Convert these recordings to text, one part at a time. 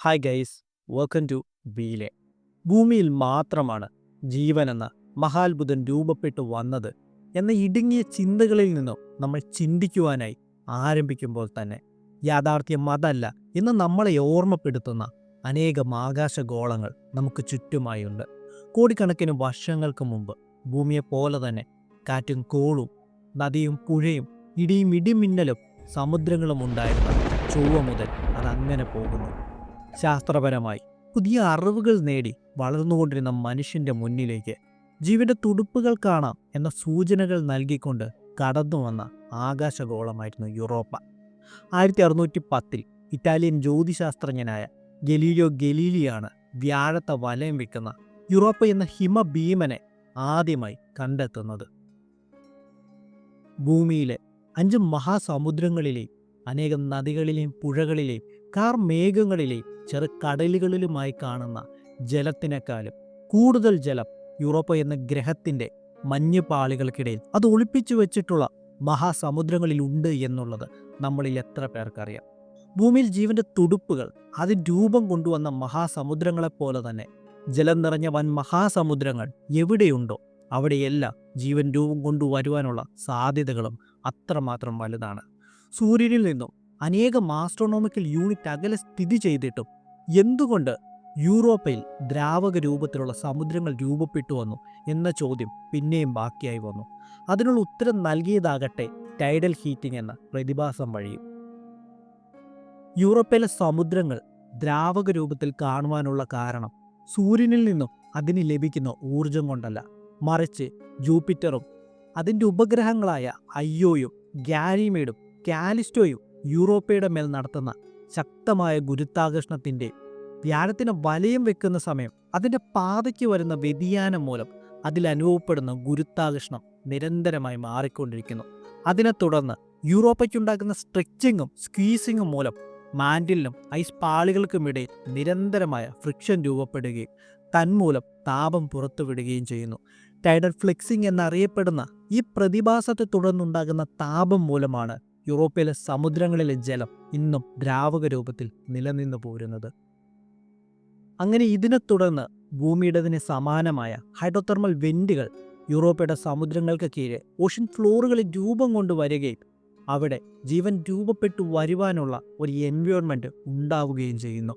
Hi guys, welcome to വീലെ. ഭൂമിയിൽ മാത്രമാണ് ജീവനെന്ന മഹാത്ഭുതം രൂപപ്പെട്ടു വന്നത് എന്ന ഇടുങ്ങിയ ചിന്തകളിൽ നിന്നും നമ്മൾ ചിന്തിക്കുവാനായി ആരംഭിക്കുമ്പോൾ തന്നെ യാഥാർത്ഥ്യം അതല്ല എന്ന് നമ്മളെ ഓർമ്മപ്പെടുത്തുന്ന അനേകം ആകാശഗോളങ്ങൾ നമുക്ക് ചുറ്റുമായുണ്ട്. കോടിക്കണക്കിന് വർഷങ്ങൾക്ക് മുമ്പ് ഭൂമിയെപ്പോലെ തന്നെ കാറ്റും കോളും നദിയും പുഴയും ഇടിയും ഇടിമിന്നലും സമുദ്രങ്ങളും ഉണ്ടായിരുന്ന ചൊവ്വ മുതൽ അതങ്ങനെ പോകുന്നു. ശാസ്ത്രപരമായി പുതിയ അറിവുകൾ നേടി വളർന്നുകൊണ്ടിരുന്ന മനുഷ്യന്റെ മുന്നിലേക്ക് ജീവന്റെ തുടുപ്പുകൾ കാണാം എന്ന സൂചനകൾ നൽകിക്കൊണ്ട് കടന്നു വന്ന ആകാശഗോളമായിരുന്നു യൂറോപ്പ. 1610 ഇറ്റാലിയൻ ജ്യോതിശാസ്ത്രജ്ഞനായ ഗലീലിയോ ഗലീലിയാണ് വ്യാഴത്തെ വലയം വെക്കുന്ന യൂറോപ്പ എന്ന ഹിമഭീമനെ ആദ്യമായി കണ്ടെത്തുന്നത്. ഭൂമിയിലെ 5 മഹാസമുദ്രങ്ങളിലെയും അനേകം നദികളിലെയും പുഴകളിലെയും കാർമേഘങ്ങളിലെയും ചെറു കടലുകളിലുമായി കാണുന്ന ജലത്തിനേക്കാളും കൂടുതൽ ജലം യൂറോപ്പ എന്ന ഗ്രഹത്തിൻ്റെ മഞ്ഞുപാളികൾക്കിടയിൽ അത് ഒളിപ്പിച്ചു വെച്ചിട്ടുള്ള മഹാസമുദ്രങ്ങളിൽ ഉണ്ട് എന്നുള്ളത് നമ്മളിൽ എത്ര പേർക്കറിയാം. ഭൂമിയിൽ ജീവന്റെ തുടുപ്പുകൾ അതിന് രൂപം കൊണ്ടുവന്ന മഹാസമുദ്രങ്ങളെപ്പോലെ തന്നെ ജലം നിറഞ്ഞ വൻ മഹാസമുദ്രങ്ങൾ എവിടെയുണ്ടോ അവിടെയെല്ലാം ജീവൻ രൂപം കൊണ്ടുവരുവാനുള്ള സാധ്യതകളും അത്രമാത്രം വലുതാണ്. സൂര്യനിൽ നിന്നും അനേകം ആസ്ട്രോണോമിക്കൽ യൂണിറ്റ് അകലെ സ്ഥിതി ചെയ്തിട്ടും എന്തുകൊണ്ട് യൂറോപ്പയിൽ ദ്രാവക രൂപത്തിലുള്ള സമുദ്രങ്ങൾ രൂപപ്പെട്ടു വന്നു എന്ന ചോദ്യം പിന്നെയും ബാക്കിയായി വന്നു. അതിനുള്ള ഉത്തരം നൽകിയതാകട്ടെ ടൈഡൽ ഹീറ്റിംഗ് എന്ന പ്രതിഭാസം വഴിയും. യൂറോപ്പിലെ സമുദ്രങ്ങൾ ദ്രാവക രൂപത്തിൽ കാണുവാനുള്ള കാരണം സൂര്യനിൽ നിന്നും അതിന് ലഭിക്കുന്ന ഊർജം കൊണ്ടല്ല, മറിച്ച് ജൂപ്പിറ്ററും അതിൻ്റെ ഉപഗ്രഹങ്ങളായ അയ്യോയും ഗാനിമീഡും കാലിസ്റ്റോയും യൂറോപ്പയുടെ മേൽ നടത്തുന്ന ശക്തമായ ഗുരുത്വാകർഷണത്തിൻ്റെ വ്യാഴത്തിന് വലയം വെക്കുന്ന സമയം അതിൻ്റെ പാതയ്ക്ക് വരുന്ന വ്യതിയാനം മൂലം അതിലനുഭവപ്പെടുന്ന ഗുരുത്വാകർഷണം നിരന്തരമായി മാറിക്കൊണ്ടിരിക്കുന്നു. അതിനെ തുടർന്ന് യൂറോപ്പയ്ക്കുണ്ടാക്കുന്ന സ്ട്രെച്ചിങ്ങും സ്ക്വീസിങ്ങും മൂലം മാൻഡിലിനും ഐസ് പാളികൾക്കുമിടയിൽ നിരന്തരമായ ഫ്രിക്ഷൻ രൂപപ്പെടുകയും തന്മൂലം താപം പുറത്തുവിടുകയും ചെയ്യുന്നു. ടൈഡൽ ഫ്ലെക്സിംഗ് എന്നറിയപ്പെടുന്ന ഈ പ്രതിഭാസത്തെ തുടർന്നുണ്ടാകുന്ന താപം മൂലമാണ് യൂറോപ്പിലെ സമുദ്രങ്ങളിലെ ജലം ഇന്നും ദ്രാവക രൂപത്തിൽ നിലനിന്നു പോരുന്നത്. അങ്ങനെ ഇതിനെ തുടർന്ന് ഭൂമിയുടേതിന് സമാനമായ ഹൈഡ്രോതെർമൽ വെന്റുകൾ യൂറോപ്പയുടെ സമുദ്രങ്ങൾക്ക് കീഴെ ഓഷ്യൻ ഫ്ലോറുകളിൽ രൂപം കൊണ്ടുവരികയും അവിടെ ജീവൻ രൂപപ്പെട്ടു വരുവാനുള്ള ഒരു എൻവയോൺമെൻറ്റ് ഉണ്ടാവുകയും ചെയ്യുന്നു.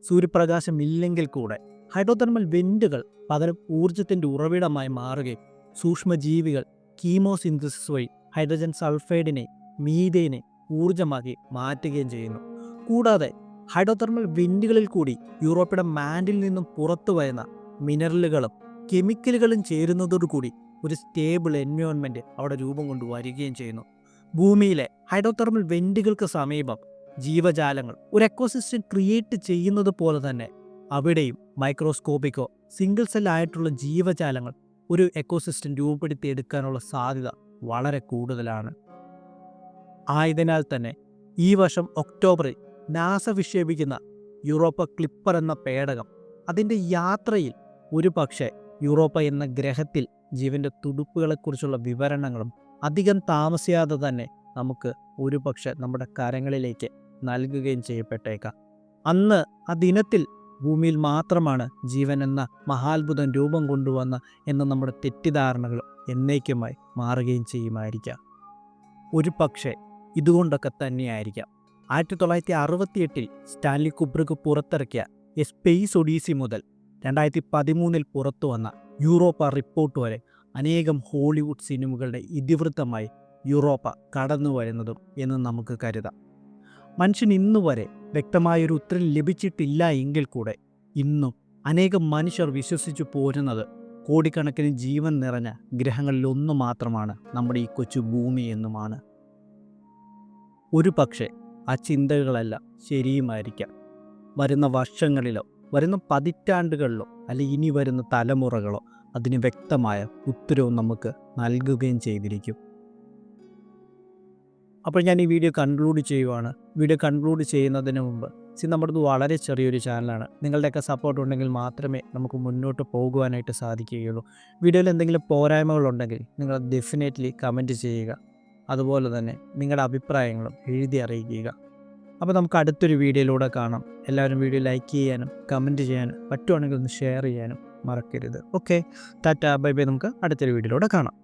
സൂര്യപ്രകാശം ഇല്ലെങ്കിൽ കൂടെ ഹൈഡ്രോതെർമൽ വെന്റുകൾ പകരം ഊർജത്തിൻ്റെ ഉറവിടമായി മാറുകയും സൂക്ഷ്മജീവികൾ കീമോസിന്തസിസ് വഴി ഹൈഡ്രജൻ സൾഫൈഡിനെ മീഥേനെ ഊർജമാക്കി മാറ്റുകയും ചെയ്യുന്നു. കൂടാതെ ഹൈഡ്രോതെർമൽ വെന്റുകളിൽ കൂടി യൂറോപ്പയുടെ മാൻഡിൽ നിന്നും പുറത്തു വരുന്ന മിനറലുകളും കെമിക്കലുകളും ചേരുന്നതോടുകൂടി ഒരു സ്റ്റേബിൾ എൻവയോൺമെൻറ്റ് അവിടെ രൂപം കൊണ്ടുവരികയും ചെയ്യുന്നു. ഭൂമിയിലെ ഹൈഡ്രോതെർമൽ വെന്റുകൾക്ക് സമീപം ജീവജാലങ്ങൾ ഒരു എക്കോസിസ്റ്റം ക്രിയേറ്റ് ചെയ്യുന്നത് പോലെ തന്നെ അവിടെയും മൈക്രോസ്കോപ്പിക്കോ സിംഗിൾ സെല്ലായിട്ടുള്ള ജീവജാലങ്ങൾ ഒരു എക്കോസിസ്റ്റം രൂപപ്പെടുത്തിയെടുക്കാനുള്ള സാധ്യത വളരെ കൂടുതലാണ്. ആയതിനാൽ തന്നെ ഈ വർഷം ഒക്ടോബറിൽ നാസ വിക്ഷേപിക്കുന്ന യൂറോപ്പ ക്ലിപ്പർ എന്ന പേടകം അതിൻ്റെ യാത്രയിൽ ഒരു പക്ഷേ യൂറോപ്പ എന്ന ഗ്രഹത്തിൽ ജീവൻ്റെ തുടുപ്പുകളെക്കുറിച്ചുള്ള വിവരണങ്ങളും അധികം താമസിയാതെ തന്നെ നമുക്ക് ഒരു പക്ഷേ നമ്മുടെ കരങ്ങളിലേക്ക് നൽകുകയും ചെയ്യപ്പെട്ടേക്കാം. അന്ന് ആ ദിനത്തിൽ ഭൂമിയിൽ മാത്രമാണ് ജീവൻ എന്ന മഹാത്ഭുതം രൂപം കൊണ്ടുവന്ന എന്ന നമ്മുടെ തെറ്റിദ്ധാരണകൾ എന്നേക്കുമായി മാറുകയും ചെയ്യുമായിരിക്കാം. ഒരു പക്ഷേ ഇതുകൊണ്ടൊക്കെ തന്നെയായിരിക്കാം 1968 സ്റ്റാൻലി കുബ്രിക് പുറത്തിറക്കിയ എ സ്പേസ് ഒഡീസി മുതൽ 2013 പുറത്തു വന്ന യൂറോപ്പ റിപ്പോർട്ട് വരെ അനേകം ഹോളിവുഡ് സിനിമകളുടെ ഇതിവൃത്തമായി യൂറോപ്പ കടന്നു വരുന്നതും എന്ന് നമുക്ക് കരുതാം. മനുഷ്യൻ ഇന്നുവരെ വ്യക്തമായൊരു ഉത്തരം ലഭിച്ചിട്ടില്ല എങ്കിൽ കൂടെ ഇന്നും അനേകം മനുഷ്യർ വിശ്വസിച്ചു പോരുന്നത് കോടിക്കണക്കിന് ജീവൻ നിറഞ്ഞ ഗ്രഹങ്ങളിലൊന്നു മാത്രമാണ് നമ്മുടെ ഈ കൊച്ചു ഭൂമി എന്നുമാണ്. ഒരു പക്ഷേ ആ ചിന്തകളെല്ലാം ശരിയുമായിരിക്കാം. വരുന്ന വർഷങ്ങളിലോ വരുന്ന പതിറ്റാണ്ടുകളിലോ അല്ലെ ഇനി വരുന്ന തലമുറകളോ അതിന് വ്യക്തമായ ഉത്തരവും നമുക്ക് നൽകുകയും ചെയ്തിരിക്കും. അപ്പോൾ ഞാൻ ഈ വീഡിയോ കൺക്ലൂഡ് ചെയ്യുവാണ്. വീഡിയോ കൺക്ലൂഡ് ചെയ്യുന്നതിന് മുമ്പ് നമ്മുടേത് വളരെ ചെറിയൊരു ചാനലാണ്. നിങ്ങളുടെയൊക്കെ സപ്പോർട്ട് ഉണ്ടെങ്കിൽ മാത്രമേ നമുക്ക് മുന്നോട്ട് പോകുവാനായിട്ട് സാധിക്കുകയുള്ളൂ. വീഡിയോയിൽ എന്തെങ്കിലും പോരായ്മകളുണ്ടെങ്കിൽ നിങ്ങൾ ഡെഫിനറ്റ്ലി കമൻറ്റ് ചെയ്യുക. അതുപോലെ തന്നെ നിങ്ങളുടെ അഭിപ്രായങ്ങളും എഴുതി അറിയിക്കുക. അപ്പോൾ നമുക്ക് അടുത്തൊരു വീഡിയോയിലൂടെ കാണാം. എല്ലാവരും വീഡിയോ ലൈക്ക് ചെയ്യാനും കമൻറ്റ് ചെയ്യാനും പറ്റുവാണെങ്കിൽ ഒന്ന് ഷെയർ ചെയ്യാനും മറക്കരുത്. Okay, Tata bye bye. നമുക്ക് അടുത്തൊരു വീഡിയോയിലൂടെ കാണാം.